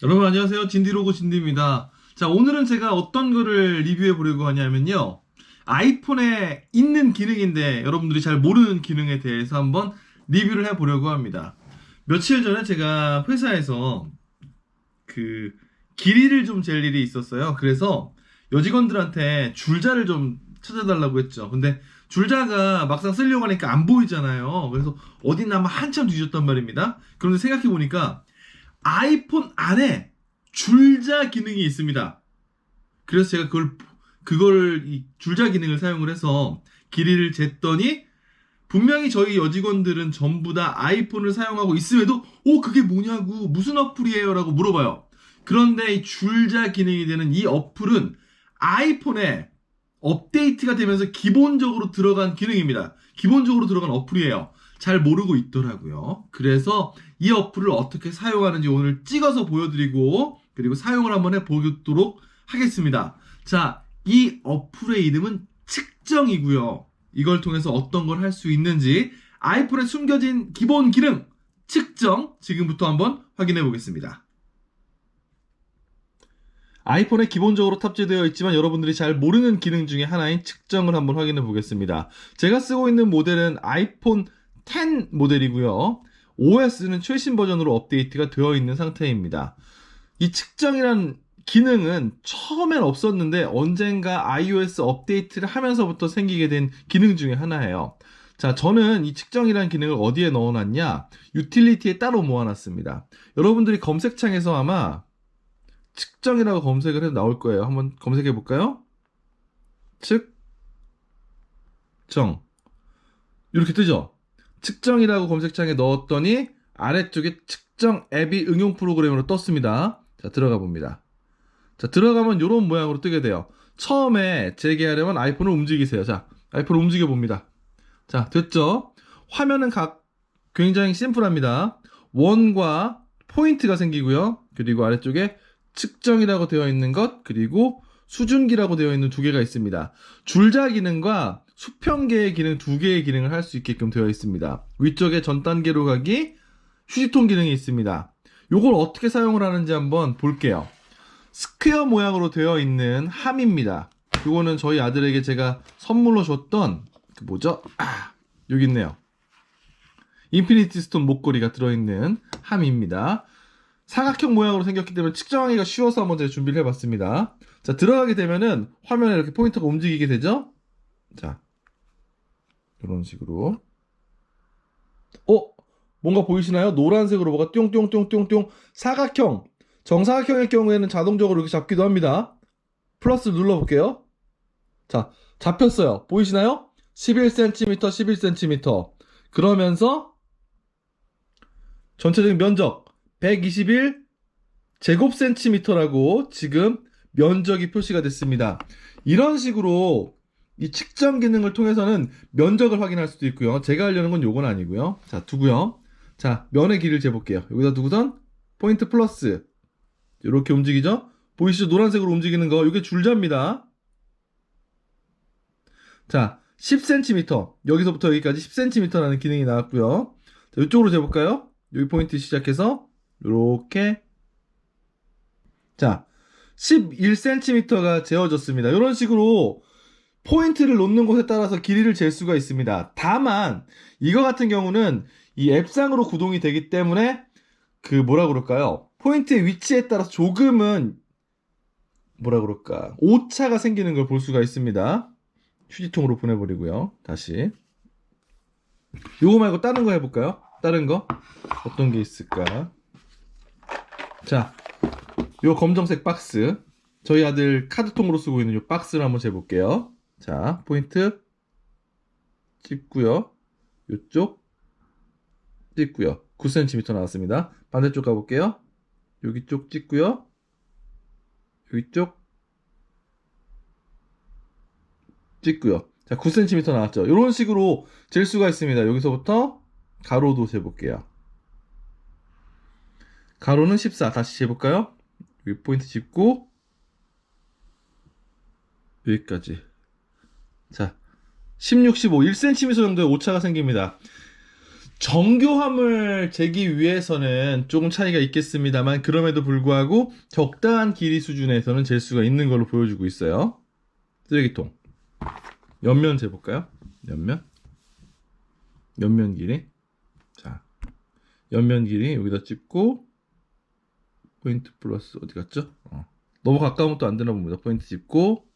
여러분 안녕하세요. 진디로고 진디입니다. 자, 오늘은 제가 어떤 거를 리뷰해 보려고 하냐면요. 아이폰에 있는 기능인데 여러분들이 잘 모르는 기능에 대해서 한번 리뷰를 해 보려고 합니다. 며칠 전에 제가 회사에서 그 길이를 좀 잴 일이 있었어요. 그래서 여직원들한테 줄자를 좀 찾아달라고 했죠. 근데 줄자가 막상 쓰려고 하니까 안 보이잖아요. 그래서 어딨나 막 한참 뒤졌단 말입니다. 그런데 생각해 보니까 아이폰 안에 줄자 기능이 있습니다. 그래서 제가 그걸 이 줄자 기능을 사용을 해서 길이를 쟀더니 분명히 저희 여직원들은 전부 다 아이폰을 사용하고 있음에도 그게 뭐냐고 무슨 어플이에요? 라고 물어봐요. 그런데 이 줄자 기능이 되는 이 어플은 아이폰에 업데이트가 되면서 기본적으로 들어간 기능입니다. 기본적으로 들어간 어플이에요. 잘 모르고 있더라고요. 그래서 이 어플을 어떻게 사용하는지 오늘 찍어서 보여드리고 그리고 사용을 한번 해보도록 하겠습니다. 자, 이 어플의 이름은 측정이고요. 이걸 통해서 어떤 걸 할 수 있는지 아이폰에 숨겨진 기본 기능 측정 지금부터 한번 확인해 보겠습니다. 아이폰에 기본적으로 탑재되어 있지만 여러분들이 잘 모르는 기능 중에 하나인 측정을 한번 확인해 보겠습니다. 제가 쓰고 있는 모델은 아이폰 10 모델이고요. OS는 최신 버전으로 업데이트가 되어 있는 상태입니다. 이 측정이란 기능은 처음엔 없었는데 언젠가 iOS 업데이트를 하면서부터 생기게 된 기능 중에 하나예요. 자, 저는 이 측정이라는 기능을 어디에 넣어놨냐? 유틸리티에 따로 모아놨습니다. 여러분들이 검색창에서 아마 측정이라고 검색을 해도 나올 거예요. 한번 검색해 볼까요? 측정. 이렇게 뜨죠? 측정이라고 검색창에 넣었더니 아래쪽에 측정 앱이 응용 프로그램으로 떴습니다. 자, 들어가 봅니다. 자, 들어가면 이런 모양으로 뜨게 돼요. 처음에 재개하려면 아이폰을 움직이세요. 자, 아이폰을 움직여 봅니다. 자, 됐죠? 화면은 굉장히 심플합니다. 원과 포인트가 생기고요. 그리고 아래쪽에 측정이라고 되어 있는 것, 그리고 수준기라고 되어 있는 두 개가 있습니다. 줄자 기능과 수평계의 기능 두 개의 기능을 할 수 있게끔 되어 있습니다. 위쪽에 전 단계로 가기, 휴지통 기능이 있습니다. 이걸 어떻게 사용을 하는지 한번 볼게요. 스퀘어 모양으로 되어 있는 함입니다. 이거는 저희 아들에게 제가 선물로 줬던 여기 있네요. 인피니티 스톤 목걸이가 들어있는 함입니다. 사각형 모양으로 생겼기 때문에 측정하기가 쉬워서 한번 제가 준비를 해봤습니다. 자, 들어가게 되면은 화면에 이렇게 포인터가 움직이게 되죠? 자, 이런 식으로. 뭔가 보이시나요? 노란색으로 뭐가 뿅뿅뿅뿅뿅 사각형. 정사각형의 경우에는 자동적으로 이렇게 잡기도 합니다. 플러스 눌러볼게요. 자, 잡혔어요. 보이시나요? 11cm, 11cm. 그러면서 전체적인 면적 121 제곱센티미터라고 지금 면적이 표시가 됐습니다. 이런 식으로 이 측정 기능을 통해서는 면적을 확인할 수도 있고요. 제가 하려는 건 요건 아니고요. 자, 두고요. 자, 면의 길이를 재볼게요. 여기다 두고선 포인트 플러스 이렇게 움직이죠? 보이시죠? 노란색으로 움직이는 거. 이게 줄자입니다. 자, 10cm. 여기서부터 여기까지 10cm라는 기능이 나왔고요. 자, 이쪽으로 재볼까요? 여기 포인트 시작해서 이렇게 자, 11cm가 재어졌습니다. 이런 식으로 포인트를 놓는 곳에 따라서 길이를 잴 수가 있습니다. 다만 이거 같은 경우는 이 앱상으로 구동이 되기 때문에 포인트의 위치에 따라서 조금은 오차가 생기는 걸 볼 수가 있습니다. 휴지통으로 보내버리고요. 다시 요거 말고 다른 거 해볼까요? 다른 거 어떤 게 있을까? 자, 요 검정색 박스 저희 아들 카드통으로 쓰고 있는 요 박스를 한번 재볼게요. 자, 포인트 찍고요. 요쪽 찍고요. 9cm 나왔습니다. 반대쪽 가볼게요. 여기 쪽 찍고요. 여기 쪽 찍고요. 자, 9cm 나왔죠. 이런 식으로 잴 수가 있습니다. 여기서부터 가로도 재볼게요. 가로는 14. 다시 재볼까요? 여기 포인트 짚고 여기까지. 자, 16, 15, 1cm 정도의 오차가 생깁니다. 정교함을 재기 위해서는 조금 차이가 있겠습니다만 그럼에도 불구하고 적당한 길이 수준에서는 잴 수가 있는 걸로 보여주고 있어요. 쓰레기통. 옆면 재볼까요? 옆면 길이. 자, 옆면 길이 여기다 찍고 포인트 플러스 어디 갔죠? 너무 가까우면 또 안 되나 봅니다. 포인트 찍고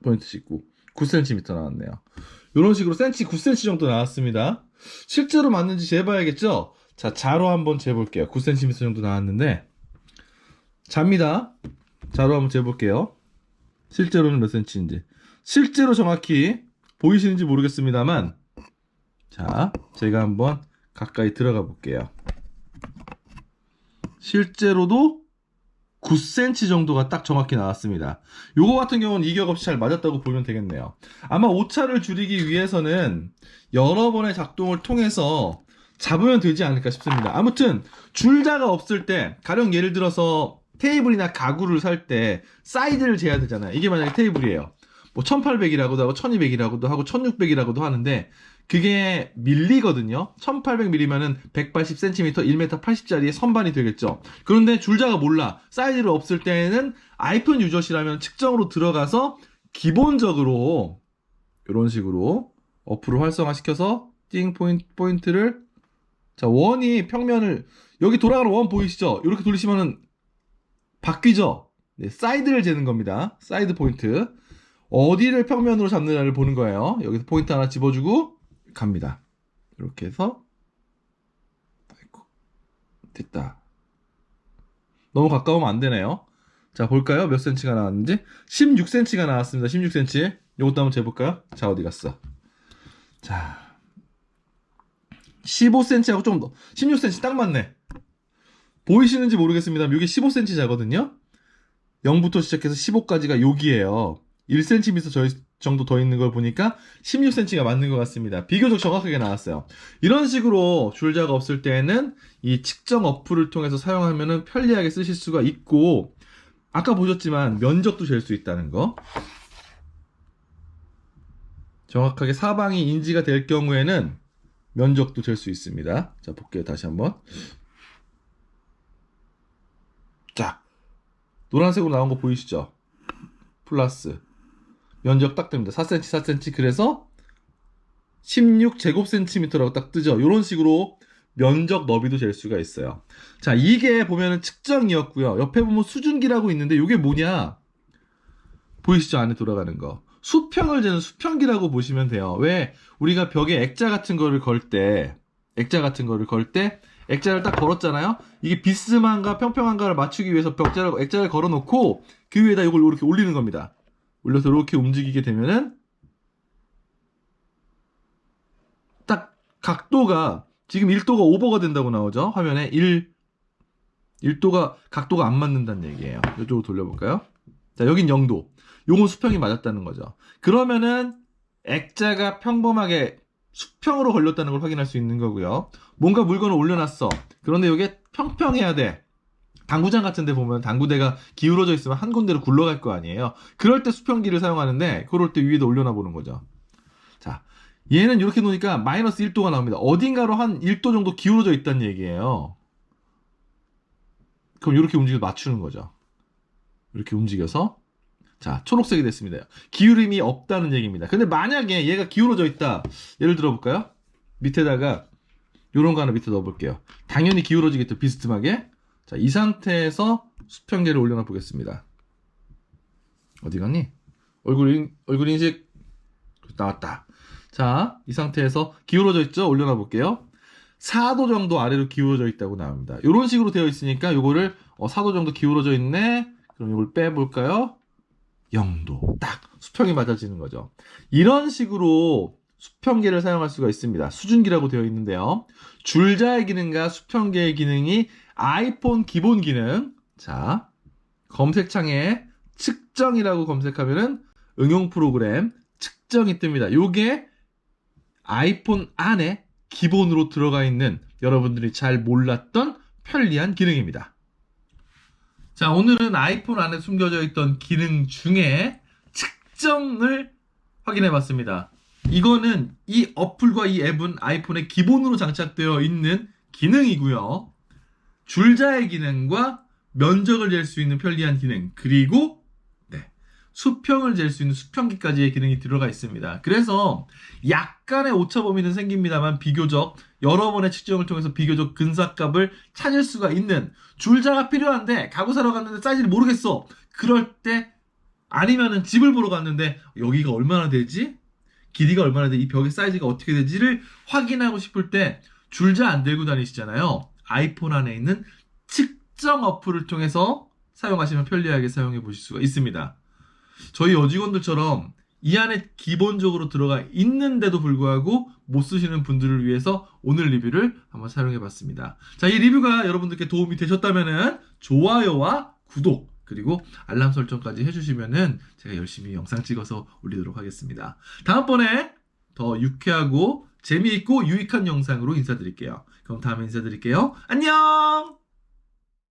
포인트 찍고 9cm 나왔네요. 이런 식으로 센치 9cm 정도 나왔습니다. 실제로 맞는지 재봐야겠죠? 자, 자로 한번 재볼게요. 9cm 정도 나왔는데 잡니다. 자로 한번 재볼게요. 실제로는 몇 cm인지. 실제로 정확히 보이시는지 모르겠습니다만 자, 제가 한번 가까이 들어가 볼게요. 실제로도 9cm 정도가 딱 정확히 나왔습니다. 요거 같은 경우는 이격 없이 잘 맞았다고 보면 되겠네요. 아마 오차를 줄이기 위해서는 여러 번의 작동을 통해서 잡으면 되지 않을까 싶습니다. 아무튼 줄자가 없을 때 가령 예를 들어서 테이블이나 가구를 살 때 사이즈를 재야 되잖아요. 이게 만약에 테이블이에요. 뭐 1800이라고도 하고 1200이라고도 하고 1600이라고도 하는데 그게 밀리거든요. 1800mm면은 180cm, 1m 80짜리의 선반이 되겠죠. 그런데 줄자가 몰라. 사이즈를 없을 때는 아이폰 유저시라면 측정으로 들어가서 기본적으로 이런 식으로 어플을 활성화시켜서 띵 포인트를 자, 원이 평면을 여기 돌아가는 원 보이시죠? 이렇게 돌리시면은 바뀌죠? 네, 사이드를 재는 겁니다. 사이드 포인트. 어디를 평면으로 잡느냐를 보는 거예요. 여기서 포인트 하나 집어주고 갑니다. 이렇게 해서 아이고, 됐다. 너무 가까우면 안 되네요. 자, 볼까요? 몇 cm가 나왔는지. 16cm가 나왔습니다. 16cm. 이것도 한번 재볼까요? 자, 어디 갔어? 자, 15cm하고 좀 더. 16cm 딱 맞네. 보이시는지 모르겠습니다. 이게 15cm 자거든요. 0부터 시작해서 15까지가 여기에요. 1cm 정도 더 있는 걸 보니까 16cm가 맞는 것 같습니다. 비교적 정확하게 나왔어요. 이런 식으로 줄자가 없을 때는 이 측정 어플을 통해서 사용하면 편리하게 쓰실 수가 있고 아까 보셨지만 면적도 잴 수 있다는 거. 정확하게 사방이 인지가 될 경우에는 면적도 잴 수 있습니다. 자, 볼게요. 다시 한번. 자, 노란색으로 나온 거 보이시죠? 플러스 면적 딱 됩니다. 4cm, 4cm. 그래서 16제곱센티미터라고 딱 뜨죠. 이런 식으로 면적 너비도 잴 수가 있어요. 자, 이게 보면은 측정이었고요. 옆에 보면 수준기라고 있는데 이게 뭐냐? 보이시죠? 안에 돌아가는 거. 수평을 재는 수평기라고 보시면 돼요. 왜? 우리가 벽에 액자 같은 거를 걸 때 액자를 딱 걸었잖아요. 이게 비스듬한가 평평한가를 맞추기 위해서 액자를 걸어놓고 그 위에다 이걸 이렇게 올리는 겁니다. 올려서 이렇게 움직이게 되면은 딱 각도가 지금 1도가 오버가 된다고 나오죠. 화면에 1도가 각도가 안 맞는다는 얘기예요. 이쪽으로 돌려볼까요? 자, 여긴 0도. 요건 수평이 맞았다는 거죠. 그러면은 액자가 평범하게 수평으로 걸렸다는 걸 확인할 수 있는 거고요. 뭔가 물건을 올려놨어. 그런데 이게 평평해야 돼. 당구장 같은 데 보면 당구대가 기울어져 있으면 한 군데로 굴러갈 거 아니에요. 그럴 때 수평기를 사용하는데 그럴 때 위에다 올려놔 보는 거죠. 자, 얘는 이렇게 놓으니까 마이너스 1도가 나옵니다. 어딘가로 한 1도 정도 기울어져 있다는 얘기예요. 그럼 이렇게 움직여서 맞추는 거죠. 이렇게 움직여서 자, 초록색이 됐습니다. 기울임이 없다는 얘기입니다. 근데 만약에 얘가 기울어져 있다. 예를 들어 볼까요? 밑에다가 요런 거 하나 밑에 넣어볼게요. 당연히 기울어지겠죠. 비스듬하게. 자, 이 상태에서 수평계를 올려놔 보겠습니다. 어디 갔니? 얼굴 인식 나왔다. 자, 이 상태에서 기울어져 있죠? 올려놔 볼게요. 4도 정도 아래로 기울어져 있다고 나옵니다. 이런 식으로 되어 있으니까 요거를 4도 정도 기울어져 있네. 그럼 이걸 빼볼까요? 0도. 딱 수평이 맞아지는 거죠. 이런 식으로 수평계를 사용할 수가 있습니다. 수준기라고 되어 있는데요. 줄자의 기능과 수평계의 기능이 아이폰 기본 기능. 자, 검색창에 측정이라고 검색하면은 응용 프로그램 측정이 뜹니다. 요게 아이폰 안에 기본으로 들어가 있는 여러분들이 잘 몰랐던 편리한 기능입니다. 자, 오늘은 아이폰 안에 숨겨져 있던 기능 중에 측정을 확인해 봤습니다. 이거는 이 어플과 이 앱은 아이폰에 기본으로 장착되어 있는 기능이고요. 줄자의 기능과 면적을 잴 수 있는 편리한 기능, 그리고 수평을 잴 수 있는 수평기까지의 기능이 들어가 있습니다. 그래서 약간의 오차 범위는 생깁니다만 비교적 여러 번의 측정을 통해서 비교적 근사값을 찾을 수가 있는, 줄자가 필요한데 가구 사러 갔는데 사이즈를 모르겠어. 그럴 때, 아니면은 집을 보러 갔는데 여기가 얼마나 되지? 길이가 얼마나 돼? 이 벽의 사이즈가 어떻게 되지를 확인하고 싶을 때 줄자 안 들고 다니시잖아요. 아이폰 안에 있는 측정 어플을 통해서 사용하시면 편리하게 사용해 보실 수가 있습니다. 저희 여직원들처럼 이 안에 기본적으로 들어가 있는데도 불구하고 못 쓰시는 분들을 위해서 오늘 리뷰를 한번 사용해 봤습니다. 자, 이 리뷰가 여러분들께 도움이 되셨다면은 좋아요와 구독, 그리고 알람 설정까지 해주시면은 제가 열심히 영상 찍어서 올리도록 하겠습니다. 다음번에 더 유쾌하고 재미있고 유익한 영상으로 인사드릴게요. 그럼 다음에 인사드릴게요. 안녕!